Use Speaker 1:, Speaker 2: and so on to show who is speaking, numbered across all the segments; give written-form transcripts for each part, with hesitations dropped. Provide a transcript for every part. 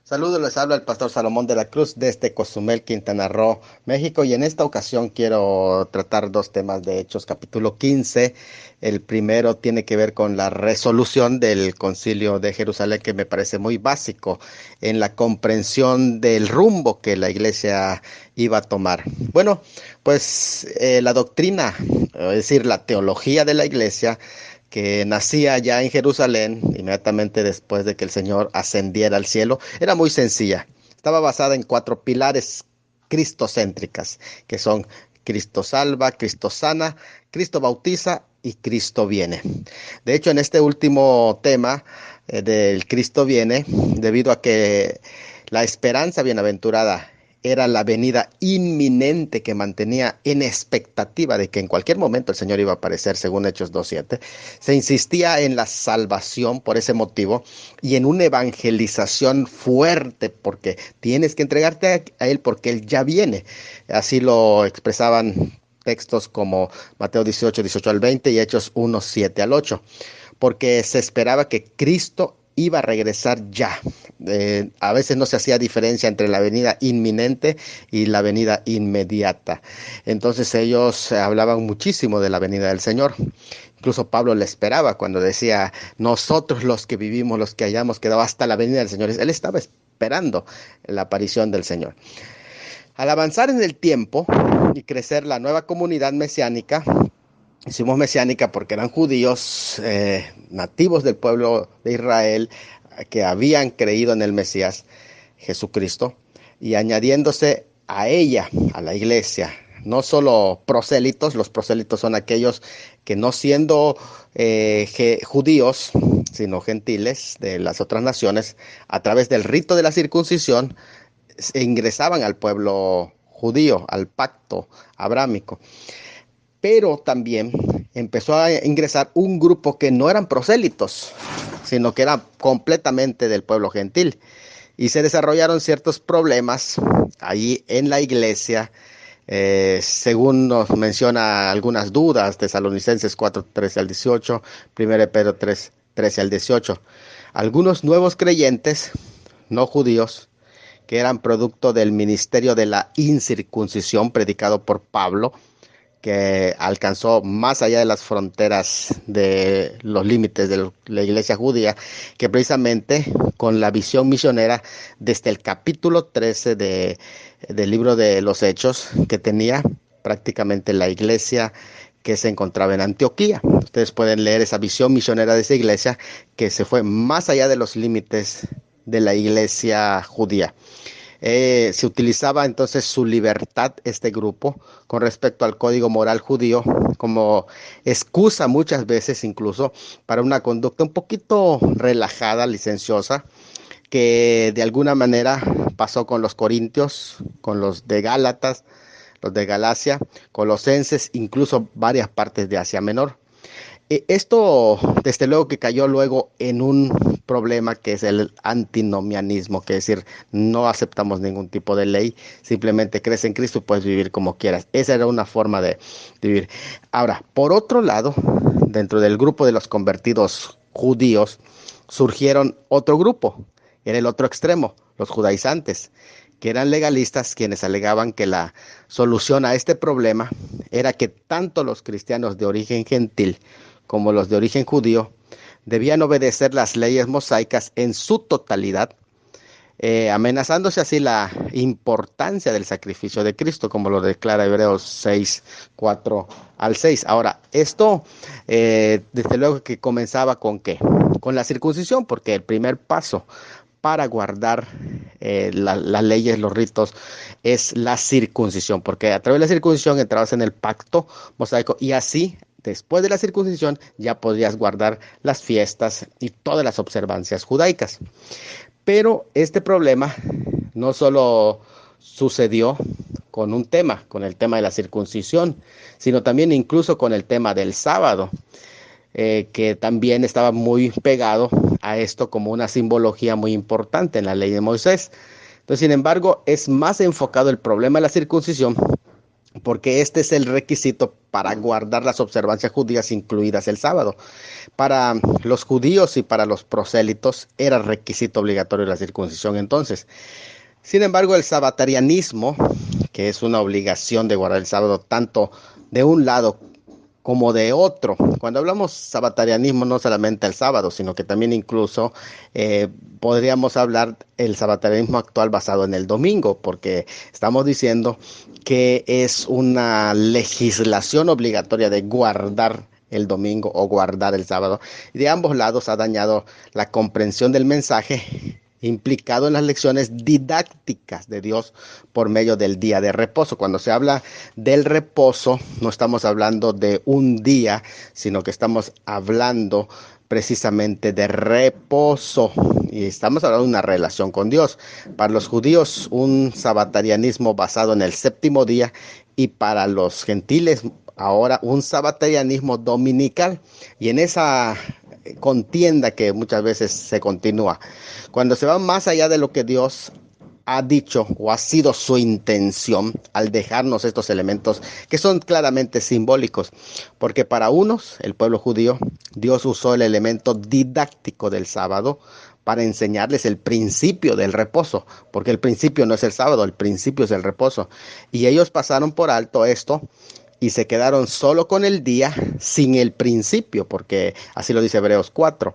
Speaker 1: Saludos, les habla el pastor Salomón de la Cruz desde Cozumel, Quintana Roo, México, y en esta ocasión quiero tratar dos temas de Hechos, capítulo 15. El primero tiene que ver con la resolución del Concilio de Jerusalén, que me parece muy básico en la comprensión del rumbo que la iglesia iba a tomar. Bueno, pues la doctrina, es decir, la teología de la iglesia, que nacía ya en Jerusalén, inmediatamente después de que el Señor ascendiera al cielo, era muy sencilla. Estaba basada en cuatro pilares cristocéntricas, que son Cristo salva, Cristo sana, Cristo bautiza y Cristo viene. De hecho, en este último tema del Cristo viene, debido a que la esperanza bienaventurada era la venida inminente que mantenía en expectativa de que en cualquier momento el Señor iba a aparecer, según Hechos 2:7. Se insistía en la salvación por ese motivo y en una evangelización fuerte, porque tienes que entregarte a Él porque Él ya viene. Así lo expresaban textos como Mateo 18 al 20 y Hechos 1:7 al 8, porque se esperaba que Cristo iba a regresar ya. A veces no se hacía diferencia entre la venida inminente y la venida inmediata. Entonces ellos hablaban muchísimo de la venida del Señor. Incluso Pablo le esperaba cuando decía, nosotros los que vivimos, los que hayamos quedado hasta la venida del Señor. Él estaba esperando la aparición del Señor. Al avanzar en el tiempo y crecer la nueva comunidad mesiánica, hicimos mesiánica porque eran judíos nativos del pueblo de Israel que habían creído en el Mesías Jesucristo, y añadiéndose a ella, a la iglesia, no solo prosélitos. Los prosélitos son aquellos que no siendo judíos, sino gentiles de las otras naciones, a través del rito de la circuncisión, ingresaban al pueblo judío, al pacto abrámico. Pero también empezó a ingresar un grupo que no eran prosélitos, sino que eran completamente del pueblo gentil. Y se desarrollaron ciertos problemas ahí en la iglesia, según nos menciona algunas dudas, Tesalonicenses 4:13 al 18, 1 Pedro 3:13 al 18. Algunos nuevos creyentes, no judíos, que eran producto del ministerio de la incircuncisión predicado por Pablo, que alcanzó más allá de las fronteras de los límites de la iglesia judía, que precisamente con la visión misionera desde el capítulo 13 del libro de los Hechos que tenía prácticamente la iglesia que se encontraba en Antioquía. Ustedes pueden leer esa visión misionera de esa iglesia que se fue más allá de los límites de la iglesia judía. Se utilizaba entonces su libertad, este grupo, con respecto al código moral judío, como excusa muchas veces incluso para una conducta un poquito relajada, licenciosa, que de alguna manera pasó con los corintios, con los de Gálatas, los de Galacia, colosenses, incluso varias partes de Asia Menor. Esto, desde luego, que cayó luego en un problema que es el antinomianismo, que es decir, no aceptamos ningún tipo de ley, simplemente crees en Cristo y puedes vivir como quieras. Esa era una forma de vivir. Ahora, por otro lado, dentro del grupo de los convertidos judíos, surgieron otro grupo, era el otro extremo, los judaizantes, que eran legalistas, quienes alegaban que la solución a este problema era que tanto los cristianos de origen gentil como los de origen judío debían obedecer las leyes mosaicas en su totalidad, amenazándose así la importancia del sacrificio de Cristo, como lo declara Hebreos 6:4 al 6. Ahora, esto desde luego que comenzaba con ¿qué? Con la circuncisión, porque el primer paso para guardar las leyes, los ritos, es la circuncisión, porque a través de la circuncisión entrabas en el pacto mosaico y así, después de la circuncisión, ya podrías guardar las fiestas y todas las observancias judaicas. Pero este problema no solo sucedió con un tema, con el tema de la circuncisión, sino también incluso con el tema del sábado, que también estaba muy pegado a esto como una simbología muy importante en la ley de Moisés. Entonces, sin embargo, es más enfocado el problema de la circuncisión porque este es el requisito para guardar las observancias judías, incluidas el sábado. Para los judíos y para los prosélitos era requisito obligatorio la circuncisión entonces. Sin embargo, el sabatarianismo, que es una obligación de guardar el sábado tanto de un lado como de otro. Cuando hablamos sabatarianismo, no solamente el sábado, sino que también incluso podríamos hablar el sabatarianismo actual basado en el domingo, porque estamos diciendo que es una legislación obligatoria de guardar el domingo o guardar el sábado. Y de ambos lados ha dañado la comprensión del mensaje implicado en las lecciones didácticas de Dios por medio del día de reposo. Cuando se habla del reposo, no estamos hablando de un día, sino que estamos hablando precisamente de reposo y estamos hablando de una relación con Dios. Para los judíos, un sabatarianismo basado en el séptimo día, y para los gentiles, ahora un sabatarianismo dominical. Y en esa contienda que muchas veces se continúa, cuando se va más allá de lo que Dios ha dicho o ha sido su intención al dejarnos estos elementos que son claramente simbólicos, porque para unos, el pueblo judío, Dios usó el elemento didáctico del sábado para enseñarles el principio del reposo, porque el principio no es el sábado, el principio es el reposo, y ellos pasaron por alto esto y se quedaron solo con el día sin el principio, porque así lo dice Hebreos 4.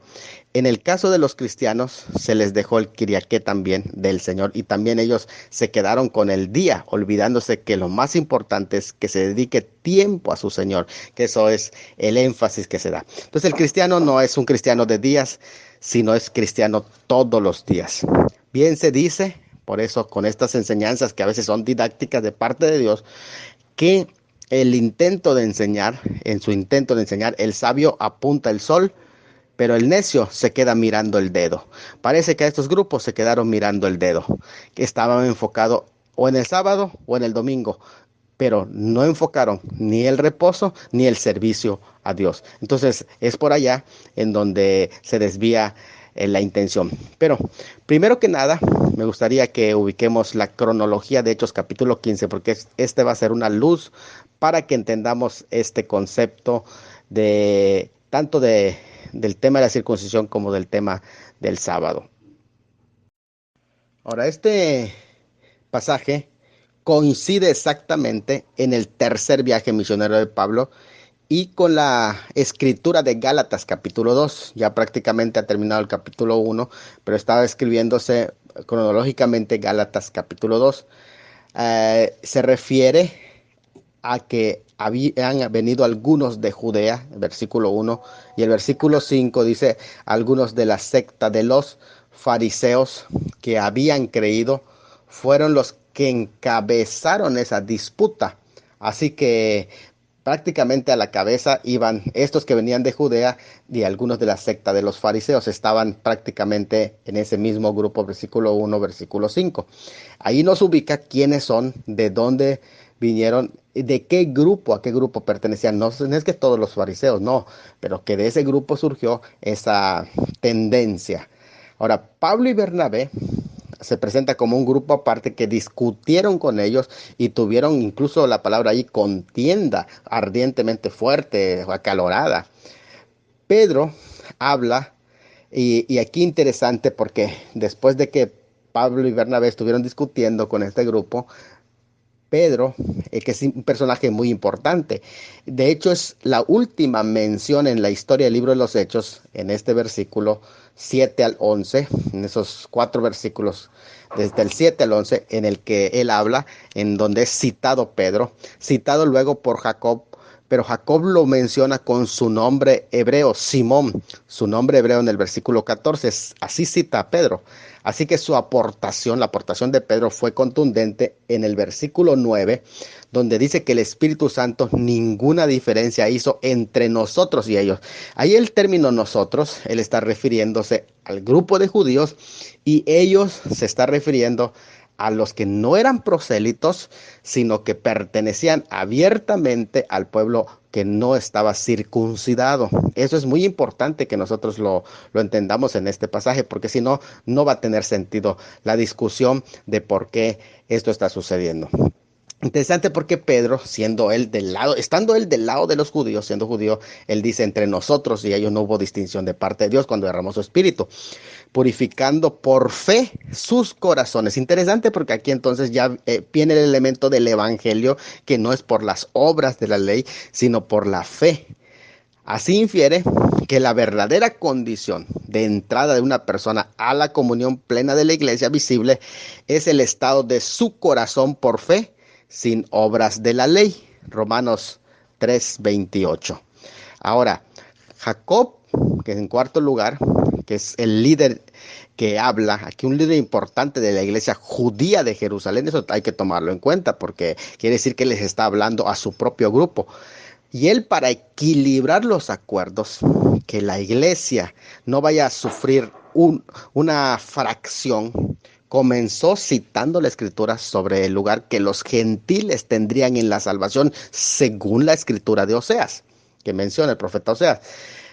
Speaker 1: En el caso de los cristianos se les dejó el Kiriaké también del Señor y también ellos se quedaron con el día, olvidándose que lo más importante es que se dedique tiempo a su Señor, que eso es el énfasis que se da. Entonces el cristiano no es un cristiano de días, sino es cristiano todos los días. Bien se dice, por eso con estas enseñanzas que a veces son didácticas de parte de Dios, que el intento de enseñar, en su intento de enseñar, el sabio apunta el sol, pero el necio se queda mirando el dedo. Parece que a estos grupos se quedaron mirando el dedo, que estaban enfocados o en el sábado o en el domingo, pero no enfocaron ni el reposo ni el servicio a Dios. Entonces es por allá en donde se desvía la intención. Pero primero que nada, me gustaría que ubiquemos la cronología de Hechos capítulo 15, porque este va a ser una luz para que entendamos este concepto de tanto del tema de la circuncisión como del tema del sábado. Ahora, este pasaje coincide exactamente en el tercer viaje misionero de Pablo y con la escritura de Gálatas capítulo 2. Ya prácticamente ha terminado el capítulo 1, pero estaba escribiéndose cronológicamente Gálatas capítulo 2. Se refiere a que habían venido algunos de Judea, el versículo 1, y el versículo 5 dice, algunos de la secta de los fariseos que habían creído fueron los que encabezaron esa disputa. Así que prácticamente a la cabeza iban estos que venían de Judea y algunos de la secta de los fariseos. Estaban prácticamente en ese mismo grupo, versículo 1, versículo 5. Ahí nos ubica quiénes son, de dónde vinieron, de qué grupo, a qué grupo pertenecían. No es que todos los fariseos, no, pero que de ese grupo surgió esa tendencia. Ahora, Pablo y Bernabé se presenta como un grupo aparte que discutieron con ellos y tuvieron incluso la palabra ahí contienda ardientemente fuerte, acalorada. Pedro habla y aquí interesante porque después de que Pablo y Bernabé estuvieron discutiendo con este grupo, Pedro, que es un personaje muy importante. De hecho, es la última mención en la historia del libro de los Hechos, en este versículo 7 al 11, en esos 4 versículos, desde el 7 al 11, en el que él habla, en donde es citado Pedro, citado luego por Jacob, pero Jacob lo menciona con su nombre hebreo, Simón, su nombre hebreo en el versículo 14, así cita a Pedro. Así que su aportación, la aportación de Pedro fue contundente en el versículo 9, donde dice que el Espíritu Santo ninguna diferencia hizo entre nosotros y ellos. Ahí el término nosotros, él está refiriéndose al grupo de judíos y ellos se está refiriendo a los que no eran prosélitos, sino que pertenecían abiertamente al pueblo que no estaba circuncidado. Eso es muy importante que nosotros lo entendamos en este pasaje, porque si no, no va a tener sentido la discusión de por qué esto está sucediendo. Interesante porque Pedro, estando él del lado de los judíos, siendo judío, él dice entre nosotros y ellos no hubo distinción de parte de Dios cuando derramó su espíritu, purificando por fe sus corazones. Interesante porque aquí entonces ya viene el elemento del evangelio que no es por las obras de la ley, sino por la fe. Así infiere que la verdadera condición de entrada de una persona a la comunión plena de la iglesia visible es el estado de su corazón por fe sin obras de la ley. Romanos 3:28. Ahora, Jacob, que es en cuarto lugar, que es el líder que habla, aquí un líder importante de la iglesia judía de Jerusalén, eso hay que tomarlo en cuenta porque quiere decir que les está hablando a su propio grupo. Y él, para equilibrar los acuerdos, que la iglesia no vaya a sufrir una fracción, comenzó citando la escritura sobre el lugar que los gentiles tendrían en la salvación, según la escritura de Oseas, que menciona el profeta Oseas,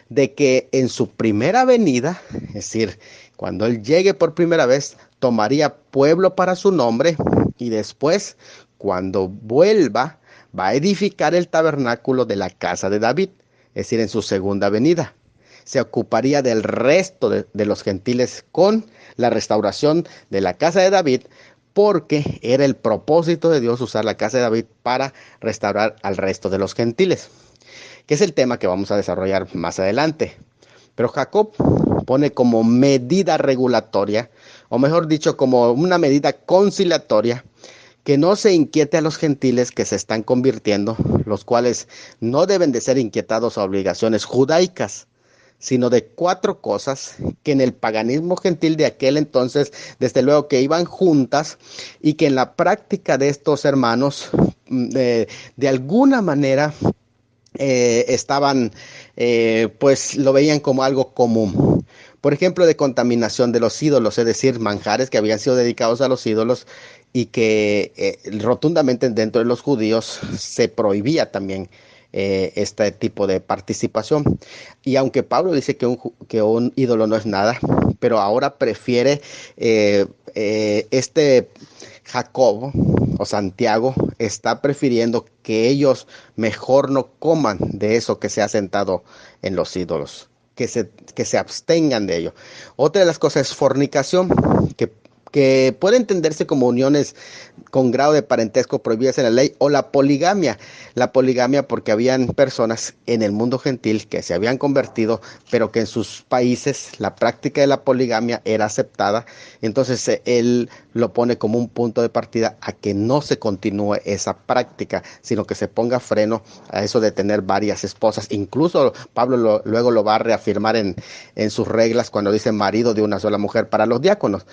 Speaker 1: de que en su primera venida, es decir, cuando él llegue por primera vez, tomaría pueblo para su nombre y después, cuando vuelva, va a edificar el tabernáculo de la casa de David, es decir, en su segunda venida. Se ocuparía del resto de los gentiles con la restauración de la casa de David, porque era el propósito de Dios usar la casa de David para restaurar al resto de los gentiles, que es el tema que vamos a desarrollar más adelante. Pero Jacob pone como medida regulatoria, o mejor dicho, como una medida conciliatoria, que no se inquiete a los gentiles que se están convirtiendo, los cuales no deben de ser inquietados a obligaciones judaicas, sino de 4 cosas que en el paganismo gentil de aquel entonces, desde luego que iban juntas, y que en la práctica de estos hermanos, de alguna manera, estaban, pues lo veían como algo común. Por ejemplo, de contaminación de los ídolos, es decir, manjares que habían sido dedicados a los ídolos y que rotundamente dentro de los judíos se prohibía también este tipo de participación. Y aunque Pablo dice que un ídolo no es nada, pero ahora prefiere este Jacobo o Santiago está prefiriendo que ellos mejor no coman de eso que se ha sentado en los ídolos, que se abstengan de ello. Otra de las cosas es fornicación, que puede entenderse como uniones con grado de parentesco prohibidas en la ley, o la poligamia. La poligamia porque habían personas en el mundo gentil que se habían convertido, pero que en sus países la práctica de la poligamia era aceptada. Entonces él lo pone como un punto de partida a que no se continúe esa práctica, sino que se ponga freno a eso de tener varias esposas. Incluso Pablo luego lo va a reafirmar en sus reglas cuando dice marido de una sola mujer para los diáconos.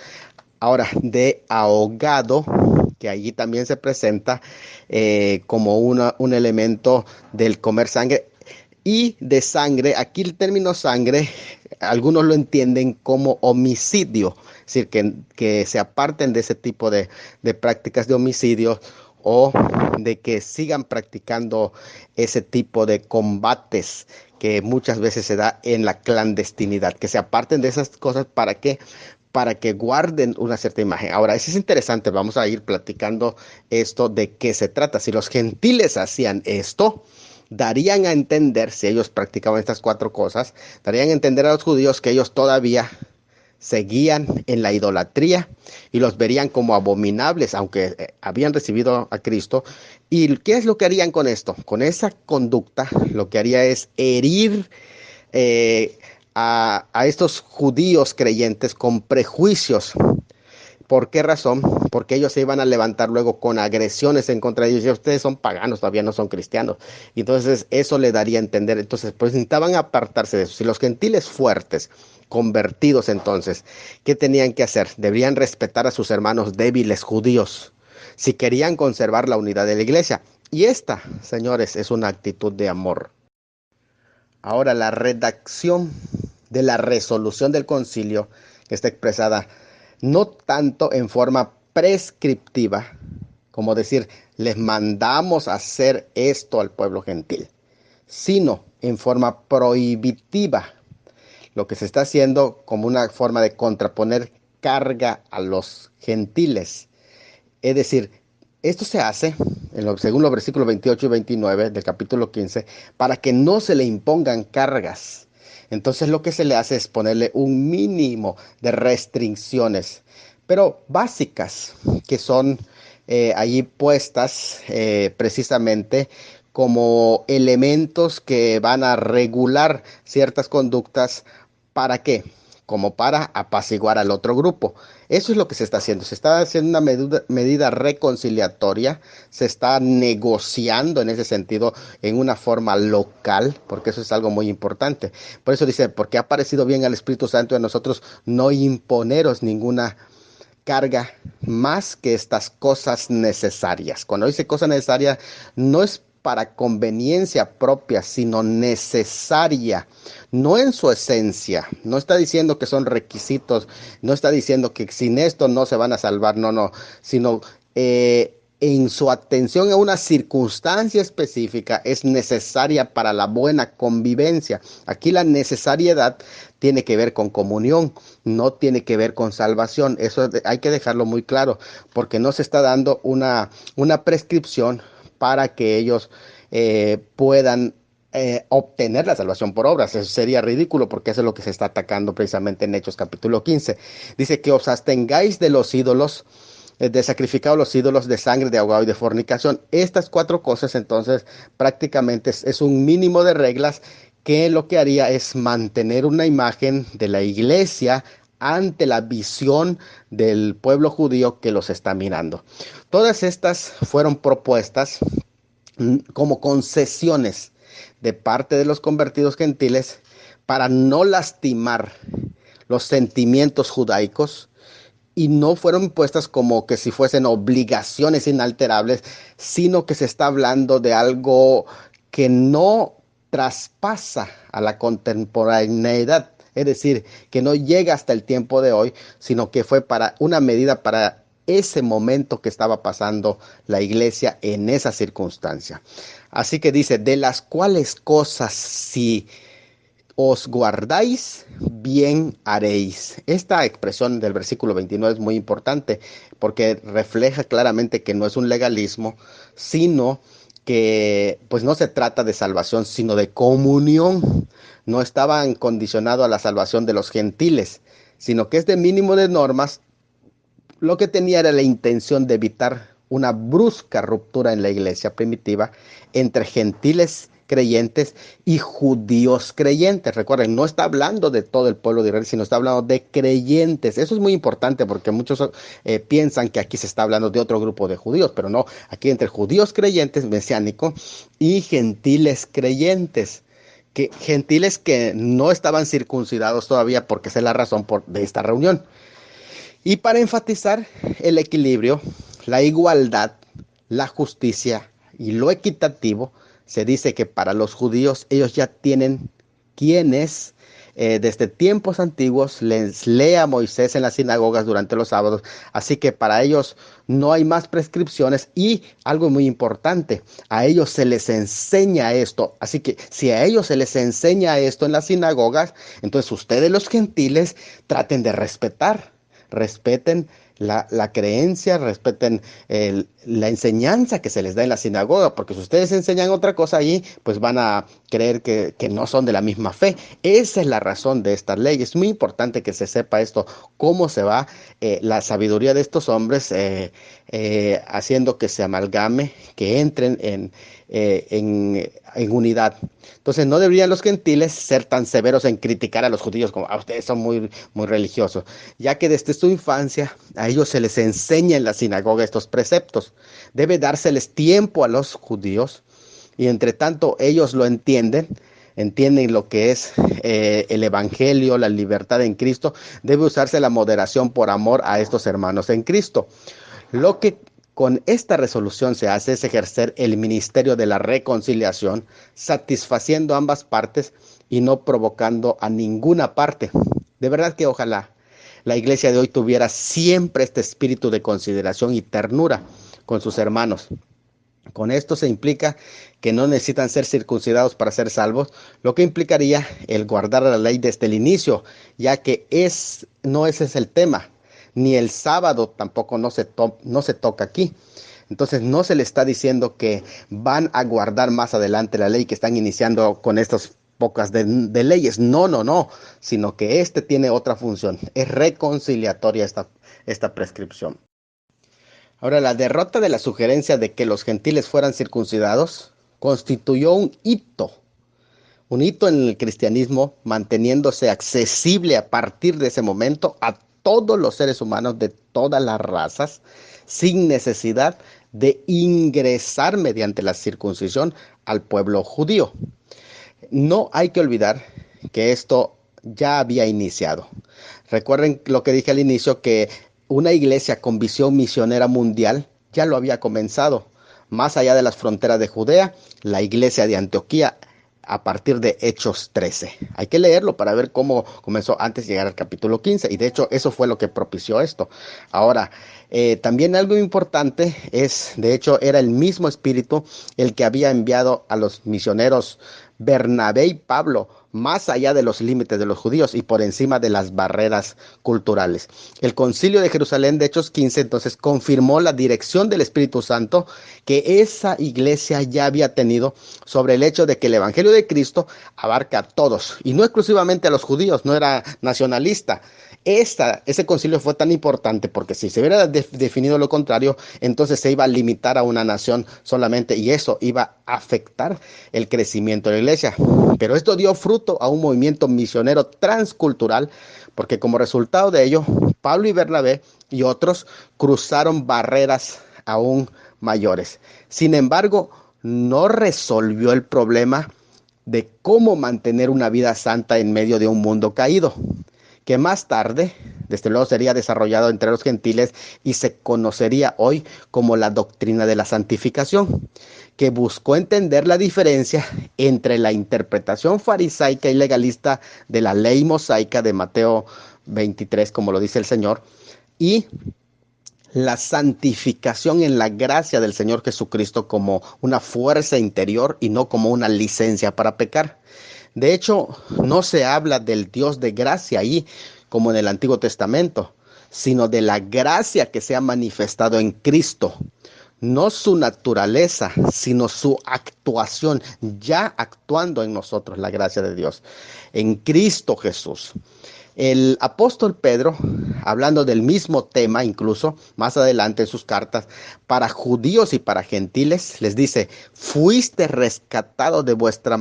Speaker 1: Ahora, de ahogado, que allí también se presenta como un elemento del comer sangre. Y de sangre, aquí el término sangre, algunos lo entienden como homicidio, es decir, que se aparten de ese tipo de prácticas de homicidio, o de que sigan practicando ese tipo de combates que muchas veces se da en la clandestinidad, que se aparten de esas cosas para que guarden una cierta imagen. Ahora, eso es interesante, vamos a ir platicando esto de qué se trata. Si los gentiles hacían esto, darían a entender, si ellos practicaban estas 4 cosas, darían a entender a los judíos que ellos todavía seguían en la idolatría y los verían como abominables, aunque habían recibido a Cristo. ¿Y qué es lo que harían con esto? Con esa conducta, lo que haría es herir eh, a estos judíos creyentes con prejuicios. ¿Por qué razón? Porque ellos se iban a levantar luego con agresiones en contra de ellos. Y ustedes son paganos, todavía no son cristianos. Y entonces eso le daría a entender. Entonces, pues necesitaban apartarse de eso. Si los gentiles fuertes, convertidos entonces, ¿qué tenían que hacer? Deberían respetar a sus hermanos débiles judíos, si querían conservar la unidad de la iglesia. Y esta, señores, es una actitud de amor. Ahora, la redacción de la resolución del concilio que está expresada no tanto en forma prescriptiva, como decir, les mandamos a hacer esto al pueblo gentil, sino en forma prohibitiva, lo que se está haciendo como una forma de contraponer carga a los gentiles. Es decir, Esto se hace, según los versículos 28 y 29 del capítulo 15, para que no se le impongan cargas. Entonces lo que se le hace es ponerle un mínimo de restricciones, pero básicas, que son allí puestas precisamente como elementos que van a regular ciertas conductas. ¿Para qué? Como para apaciguar al otro grupo. Eso es lo que se está haciendo. Se está haciendo una medida reconciliatoria, se está negociando en ese sentido en una forma local, porque eso es algo muy importante. Por eso dice, porque ha parecido bien al Espíritu Santo de nosotros no imponeros ninguna carga más que estas cosas necesarias. Cuando dice cosa necesaria, no es para conveniencia propia, sino necesaria, no en su esencia. No está diciendo que son requisitos, no está diciendo que sin esto no se van a salvar, no, no, sino en su atención a una circunstancia específica es necesaria para la buena convivencia. Aquí la necesariedad tiene que ver con comunión, no tiene que ver con salvación. Eso hay que dejarlo muy claro, porque no se está dando una prescripción para que ellos puedan obtener la salvación por obras. Eso sería ridículo, porque eso es lo que se está atacando precisamente en Hechos capítulo 15. Dice que os abstengáis de los ídolos, de sacrificar los ídolos, de sangre, de ahogado y de fornicación. Estas cuatro cosas, entonces, prácticamente es un mínimo de reglas que lo que haría es mantener una imagen de la iglesia ante la visión del pueblo judío que los está mirando. Todas estas fueron propuestas como concesiones de parte de los convertidos gentiles para no lastimar los sentimientos judaicos, y no fueron impuestas como que si fuesen obligaciones inalterables, sino que se está hablando de algo que no traspasa a la contemporaneidad, es decir, que no llega hasta el tiempo de hoy, sino que fue para una medida para ese momento que estaba pasando la iglesia en esa circunstancia. Así que dice, de las cuales cosas si os guardáis, bien haréis. Esta expresión del versículo 29 es muy importante, porque refleja claramente que no es un legalismo, sino que pues no se trata de salvación, sino de comunión. No estaban condicionados a la salvación de los gentiles, sino que este mínimo de normas lo que tenía era la intención de evitar una brusca ruptura en la iglesia primitiva entre gentiles creyentes y judíos creyentes. Recuerden, no está hablando de todo el pueblo de Israel, sino está hablando de creyentes. Eso es muy importante, porque muchos piensan que aquí se está hablando de otro grupo de judíos, pero no, aquí entre judíos creyentes, mesiánicos, y gentiles creyentes. Gentiles que no estaban circuncidados todavía, porque esa es la razón de esta reunión. Y para enfatizar el equilibrio, la igualdad, la justicia y lo equitativo, se dice que para los judíos ellos ya tienen quienes desde tiempos antiguos les lee a Moisés en las sinagogas durante los sábados. Así que para ellos no hay más prescripciones, y algo muy importante, a ellos se les enseña esto. Así que si a ellos se les enseña esto en las sinagogas, entonces ustedes los gentiles traten de respeten la creencia, respeten la enseñanza que se les da en la sinagoga, porque si ustedes enseñan otra cosa allí, pues van a creer que no son de la misma fe. Esa es la razón de esta ley. Es muy importante que se sepa esto, cómo se va la sabiduría de estos hombres haciendo que se amalgame, que entren en unidad. Entonces no deberían los gentiles ser tan severos en criticar a los judíos como ustedes son muy, muy religiosos, ya que desde su infancia a ellos se les enseña en la sinagoga estos preceptos. Debe dárseles tiempo a los judíos, y entre tanto ellos lo entienden lo que es el evangelio, la libertad en Cristo. Debe usarse la moderación por amor a estos hermanos en Cristo. Lo que con esta resolución se hace es ejercer el ministerio de la reconciliación, satisfaciendo ambas partes y no provocando a ninguna parte. De verdad que ojalá la iglesia de hoy tuviera siempre este espíritu de consideración y ternura con sus hermanos. Con esto se implica que no necesitan ser circuncidados para ser salvos, lo que implicaría el guardar la ley desde el inicio, ya que no ese es el tema, ni el sábado tampoco no se toca aquí. Entonces no se le está diciendo que van a guardar más adelante la ley, que están iniciando con estas pocas de leyes. No, no, no, sino que este tiene otra función. Es reconciliatoria esta prescripción. Ahora, la derrota de la sugerencia de que los gentiles fueran circuncidados constituyó un hito en el cristianismo, manteniéndose accesible a partir de ese momento a todos los seres humanos de todas las razas, sin necesidad de ingresar mediante la circuncisión al pueblo judío. No hay que olvidar que esto ya había iniciado. Recuerden lo que dije al inicio, que una iglesia con visión misionera mundial ya lo había comenzado. Más allá de las fronteras de Judea, la iglesia de Antioquía a partir de Hechos 13. Hay que leerlo para ver cómo comenzó antes de llegar al capítulo 15. Y de hecho eso fue lo que propició esto. Ahora, también algo importante es, de hecho, era el mismo espíritu el que había enviado a los misioneros Bernabé y Pablo más allá de los límites de los judíos y por encima de las barreras culturales. El Concilio de Jerusalén de Hechos 15 entonces confirmó la dirección del Espíritu Santo que esa iglesia ya había tenido sobre el hecho de que el Evangelio de Cristo abarca a todos y no exclusivamente a los judíos, no era nacionalista. Ese concilio fue tan importante porque si se hubiera definido lo contrario, entonces se iba a limitar a una nación solamente y eso iba a afectar el crecimiento de la iglesia. Pero esto dio fruto a un movimiento misionero transcultural porque como resultado de ello, Pablo y Bernabé y otros cruzaron barreras aún mayores. Sin embargo, no resolvió el problema de cómo mantener una vida santa en medio de un mundo caído, que más tarde, desde luego, sería desarrollado entre los gentiles y se conocería hoy como la doctrina de la santificación, que buscó entender la diferencia entre la interpretación farisaica y legalista de la ley mosaica de Mateo 23, como lo dice el Señor, y la santificación en la gracia del Señor Jesucristo como una fuerza interior y no como una licencia para pecar. De hecho, no se habla del Dios de gracia ahí, como en el Antiguo Testamento, sino de la gracia que se ha manifestado en Cristo. No su naturaleza, sino su actuación, ya actuando en nosotros la gracia de Dios, en Cristo Jesús. El apóstol Pedro, hablando del mismo tema, incluso más adelante en sus cartas, para judíos y para gentiles, les dice, fuiste rescatado de vuestra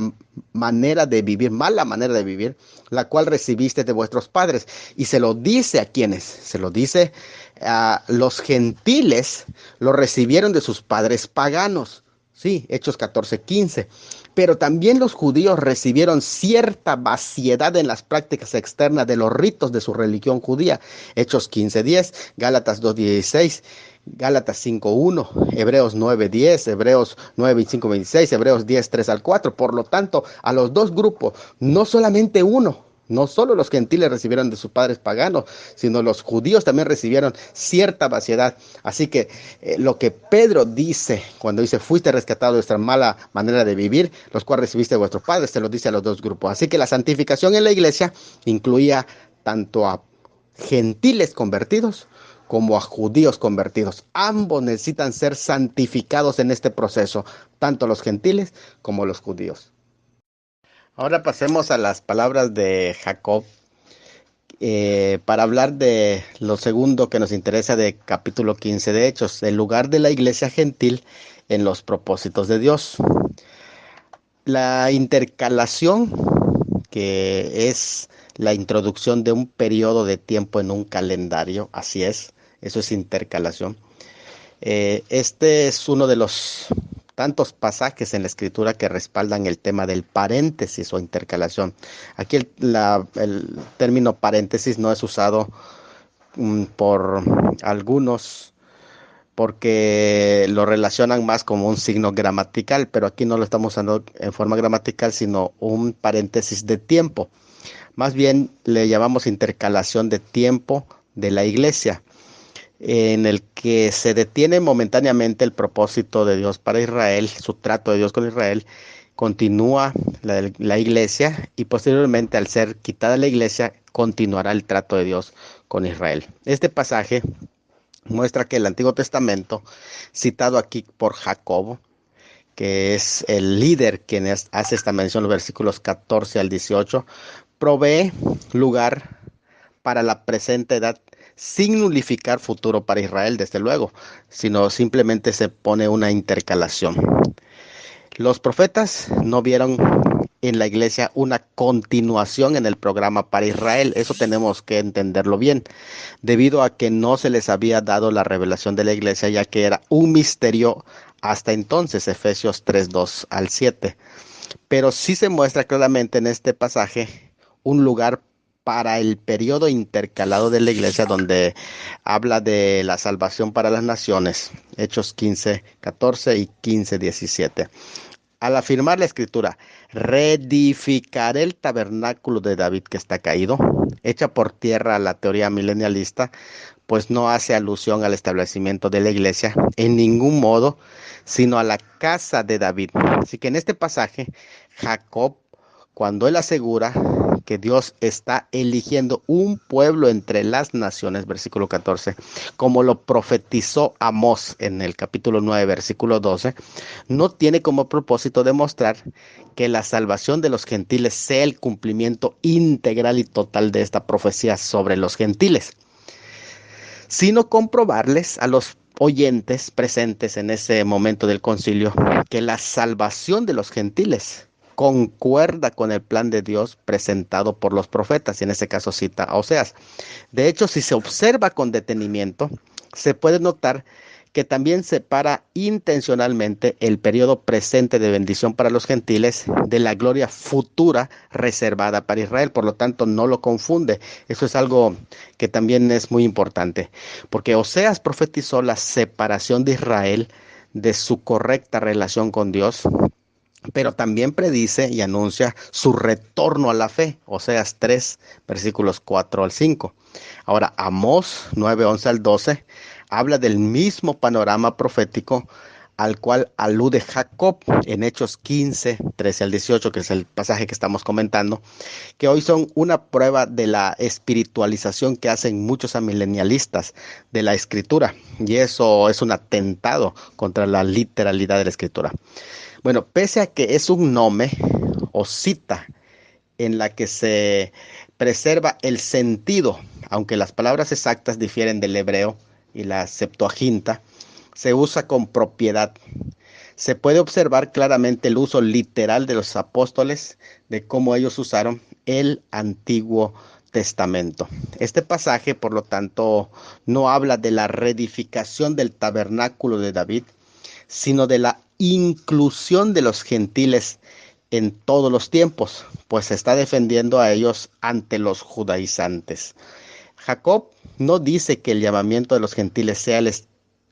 Speaker 1: manera de vivir, mala manera de vivir, la cual recibiste de vuestros padres. Y se lo dice a quienes, se lo dice a los gentiles, lo recibieron de sus padres paganos. Sí, Hechos 14:15. Pero también los judíos recibieron cierta vaciedad en las prácticas externas de los ritos de su religión judía. Hechos 15:10, Gálatas 2:16, Gálatas 5:1, Hebreos 9:10, Hebreos 9:25-26, Hebreos 10:3-4. Por lo tanto, a los dos grupos, no solamente uno, no solo los gentiles recibieron de sus padres paganos, sino los judíos también recibieron cierta vaciedad. Así que lo que Pedro dice cuando dice fuiste rescatado de vuestra mala manera de vivir, los cuales recibiste de vuestros padres, se lo dice a los dos grupos. Así que la santificación en la iglesia incluía tanto a gentiles convertidos como a judíos convertidos. Ambos necesitan ser santificados en este proceso, tanto los gentiles como los judíos. Ahora pasemos a las palabras de Jacob para hablar de lo segundo que nos interesa de capítulo 15 de Hechos, el lugar de la iglesia gentil en los propósitos de Dios. La intercalación, que es la introducción de un periodo de tiempo en un calendario, así es, eso es intercalación. Este es uno de los tantos pasajes en la escritura que respaldan el tema del paréntesis o intercalación. Aquí el término paréntesis no es usado por algunos porque lo relacionan más como un signo gramatical, pero aquí no lo estamos usando en forma gramatical, sino un paréntesis de tiempo. Más bien le llamamos intercalación de tiempo de la iglesia, en el que se detiene momentáneamente el propósito de Dios para Israel, su trato de Dios con Israel, continúa la iglesia y posteriormente al ser quitada la iglesia, continuará el trato de Dios con Israel. Este pasaje muestra que el Antiguo Testamento, citado aquí por Jacobo, que es el líder quien hace esta mención, los versículos 14 al 18, provee lugar para la presente edad, sin nulificar futuro para Israel, desde luego, sino simplemente se pone una intercalación. Los profetas no vieron en la iglesia una continuación en el programa para Israel. Eso tenemos que entenderlo bien, debido a que no se les había dado la revelación de la iglesia, ya que era un misterio hasta entonces, Efesios 3, 2 al 7. Pero sí se muestra claramente en este pasaje un lugar para el periodo intercalado de la iglesia donde habla de la salvación para las naciones, Hechos 15, 14 y 15, 17. Al afirmar la escritura, reedificaré el tabernáculo de David que está caído, echa por tierra la teoría milenialista, pues no hace alusión al establecimiento de la iglesia en ningún modo, sino a la casa de David. Así que en este pasaje, Jacob, cuando él asegura que Dios está eligiendo un pueblo entre las naciones, versículo 14, como lo profetizó Amós en el capítulo 9, versículo 12, no tiene como propósito demostrar que la salvación de los gentiles sea el cumplimiento integral y total de esta profecía sobre los gentiles, sino comprobarles a los oyentes presentes en ese momento del concilio que la salvación de los gentiles concuerda con el plan de Dios presentado por los profetas, y en este caso cita a Oseas. De hecho, si se observa con detenimiento, se puede notar que también separa intencionalmente el periodo presente de bendición para los gentiles de la gloria futura reservada para Israel. Por lo tanto, no lo confunde. Eso es algo que también es muy importante, porque Oseas profetizó la separación de Israel de su correcta relación con Dios, pero también predice y anuncia su retorno a la fe, Oseas 3, versículos 4 al 5. Ahora, Amós 9, 11 al 12 habla del mismo panorama profético al cual alude Jacob en Hechos 15, 13 al 18, que es el pasaje que estamos comentando, que hoy son una prueba de la espiritualización que hacen muchos amilenialistas de la escritura, y eso es un atentado contra la literalidad de la escritura. Bueno, pese a que es un nome o cita en la que se preserva el sentido, aunque las palabras exactas difieren del hebreo y la Septuaginta, se usa con propiedad. Se puede observar claramente el uso literal de los apóstoles, de cómo ellos usaron el Antiguo Testamento. Este pasaje, por lo tanto, no habla de la reedificación del tabernáculo de David, sino de la inclusión de los gentiles en todos los tiempos, pues se está defendiendo a ellos ante los judaizantes. Jacob no dice que el llamamiento de los gentiles sea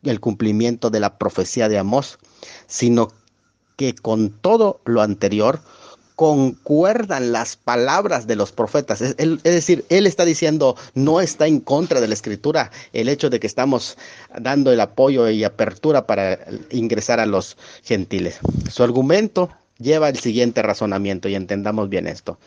Speaker 1: el cumplimiento de la profecía de Amós, sino que con todo lo anterior concuerdan las palabras de los profetas. Es decir, él está diciendo, no está en contra de la escritura el hecho de que estamos dando el apoyo y apertura para ingresar a los gentiles. Su argumento lleva el siguiente razonamiento, y entendamos bien esto.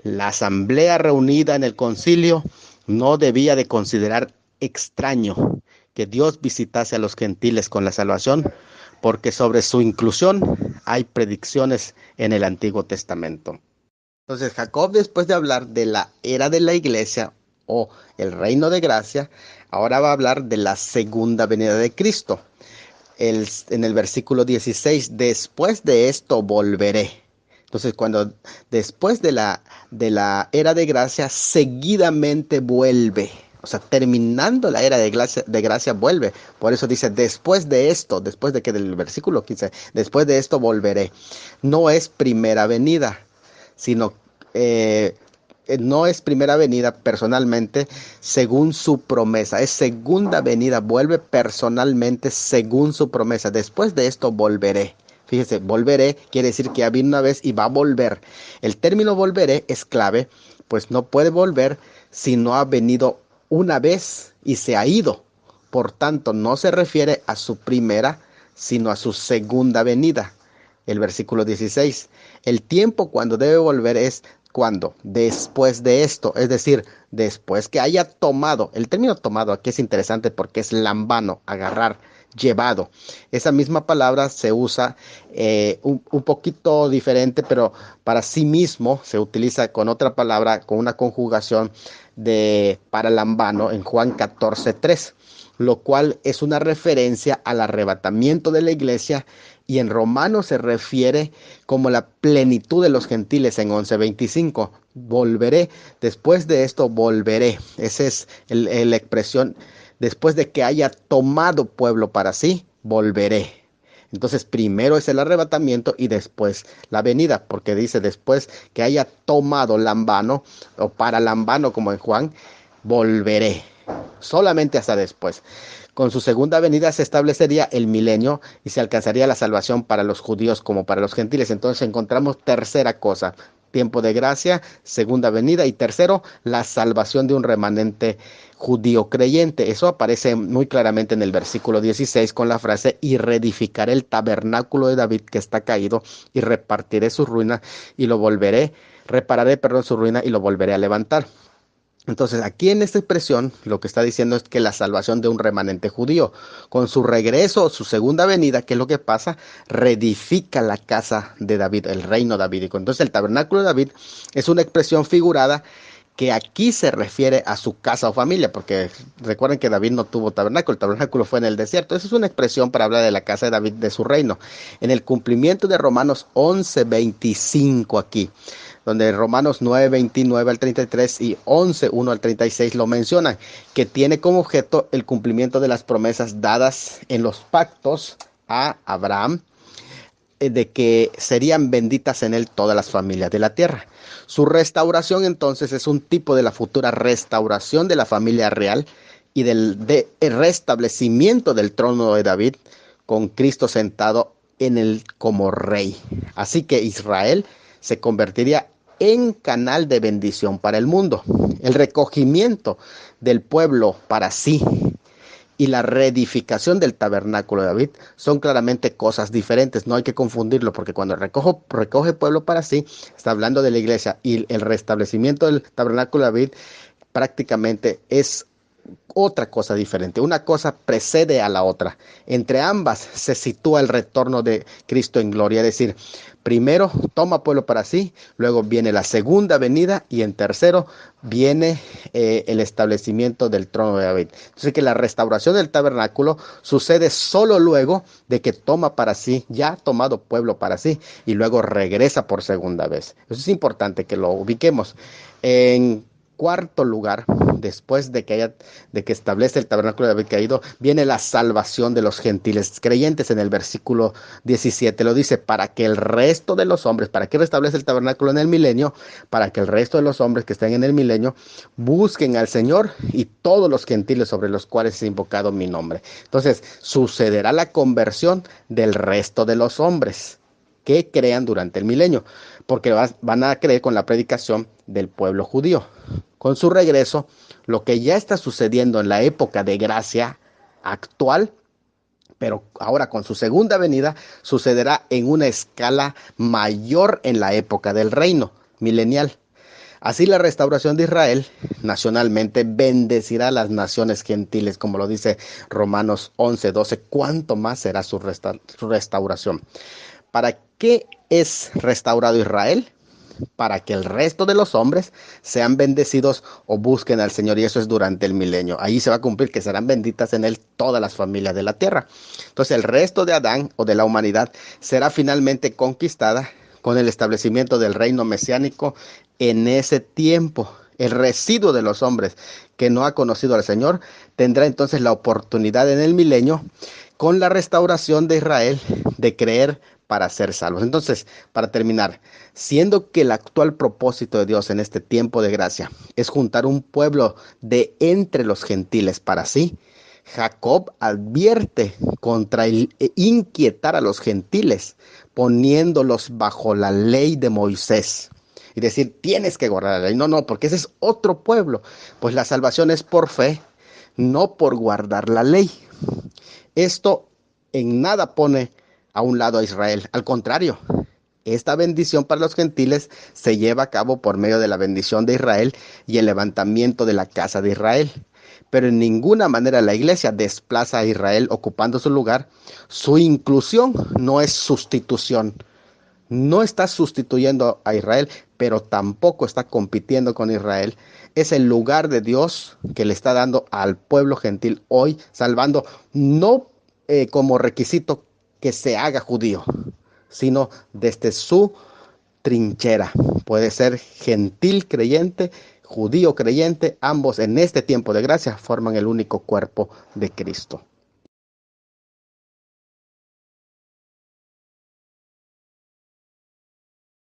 Speaker 1: La asamblea reunida en el concilio no debía de considerar extraño que Dios visitase a los gentiles con la salvación, porque sobre su inclusión hay predicciones en el Antiguo Testamento. Entonces, Jacob, después de hablar de la era de la iglesia o el reino de gracia, ahora va a hablar de la segunda venida de Cristo. En el versículo 16, después de esto volveré. Entonces, cuando después de la era de gracia, seguidamente vuelve. O sea, terminando la era de gracia vuelve. Por eso dice, después de esto, después de que del versículo 15, después de esto volveré. No es primera venida, sino no es primera venida personalmente según su promesa. Es segunda venida, vuelve personalmente según su promesa. Después de esto volveré. Fíjese, volveré quiere decir que ya vino una vez y va a volver. El término volveré es clave, pues no puede volver si no ha venido una vez y se ha ido. Por tanto, no se refiere a su primera, sino a su segunda venida. El versículo 16. El tiempo cuando debe volver es ¿Cuándo? Después de esto, es decir, después que haya tomado. El término tomado aquí es interesante porque es lambano, agarrar, llevado. Esa misma palabra se usa un poquito diferente, pero para sí mismo se utiliza con otra palabra, con una conjugación de para lambano en Juan 14:3, lo cual es una referencia al arrebatamiento de la iglesia, y en Romanos se refiere como la plenitud de los gentiles en 11:25. Volveré, después de esto volveré. Esa es la expresión, después de que haya tomado pueblo para sí, volveré. Entonces primero es el arrebatamiento y después la venida, porque dice después que haya tomado lambano o para lambano como en Juan, volveré. Solamente hasta después. Con su segunda venida se establecería el milenio y se alcanzaría la salvación para los judíos como para los gentiles. Entonces encontramos tercera cosa: tiempo de gracia, segunda venida, y tercero, la salvación de un remanente judío creyente. Eso aparece muy claramente en el versículo 16 con la frase: y reedificaré el tabernáculo de David que está caído y repartiré su ruina y lo volveré, repararé, perdón, su ruina y lo volveré a levantar. Entonces, aquí en esta expresión lo que está diciendo es que la salvación de un remanente judío, con su regreso, su segunda venida, ¿qué es lo que pasa? Reedifica la casa de David, el reino davídico. Entonces, el tabernáculo de David es una expresión figurada que aquí se refiere a su casa o familia, porque recuerden que David no tuvo tabernáculo, el tabernáculo fue en el desierto. Esa es una expresión para hablar de la casa de David, de su reino. En el cumplimiento de Romanos 11:25 aquí, donde Romanos 9:29 al 33 y 11:1 al 36 lo mencionan, que tiene como objeto el cumplimiento de las promesas dadas en los pactos a Abraham, de que serían benditas en él todas las familias de la tierra. Su restauración entonces es un tipo de la futura restauración de la familia real y del restablecimiento del trono de David con Cristo sentado en él como rey. Así que Israel se convertiría en canal de bendición para el mundo. El recogimiento del pueblo para sí y la reedificación del tabernáculo de David son claramente cosas diferentes. No hay que confundirlo, porque cuando recoge pueblo para sí, está hablando de la iglesia, y el restablecimiento del tabernáculo de David prácticamente es otra cosa diferente. Una cosa precede a la otra. Entre ambas se sitúa el retorno de Cristo en gloria. Es decir, primero toma pueblo para sí, luego viene la segunda venida y en tercero viene el establecimiento del trono de David. Entonces que la restauración del tabernáculo sucede solo luego de que toma para sí, ya ha tomado pueblo para sí, y luego regresa por segunda vez. Eso es importante que lo ubiquemos. En cuarto lugar, después de que establece el tabernáculo de David caído, viene la salvación de los gentiles creyentes. En el versículo 17 lo dice: para que el resto de los hombres, ¿para qué restablece el tabernáculo en el milenio? Para que el resto de los hombres que estén en el milenio busquen al Señor y todos los gentiles sobre los cuales es invocado mi nombre. Entonces, sucederá la conversión del resto de los hombres que crean durante el milenio, porque van a creer con la predicación del pueblo judío. Con su regreso, lo que ya está sucediendo en la época de gracia actual, pero ahora con su segunda venida, sucederá en una escala mayor en la época del reino milenial. Así la restauración de Israel nacionalmente bendecirá a las naciones gentiles, como lo dice Romanos 11:12. ¿Cuánto más será su restauración? ¿Para qué es restaurado Israel? Para que el resto de los hombres sean bendecidos o busquen al Señor, y eso es durante el milenio. Ahí se va a cumplir que serán benditas en él todas las familias de la tierra. Entonces el resto de Adán o de la humanidad será finalmente conquistada con el establecimiento del reino mesiánico en ese tiempo. El residuo de los hombres que no ha conocido al Señor tendrá entonces la oportunidad en el milenio, con la restauración de Israel, de creer para ser salvos. Entonces, para terminar, siendo que el actual propósito de Dios en este tiempo de gracia es juntar un pueblo de entre los gentiles para sí, Jacob advierte contra inquietar a los gentiles, poniéndolos bajo la ley de Moisés. Y decir, tienes que guardar la ley. No, porque ese es otro pueblo. Pues la salvación es por fe, no por guardar la ley. Esto en nada pone a un lado a Israel. Al contrario, Esta bendición para los gentiles se lleva a cabo por medio de la bendición de Israel y el levantamiento de la casa de Israel. Pero en ninguna manera la iglesia desplaza a Israel ocupando su lugar. Su inclusión no es sustitución. No está sustituyendo a Israel, pero tampoco está compitiendo con Israel. Es el lugar de Dios que le está dando al pueblo gentil hoy, salvando no como requisito que se haga judío, sino desde su trinchera. Puede ser gentil creyente, judío creyente, ambos en este tiempo de gracia forman el único cuerpo de Cristo.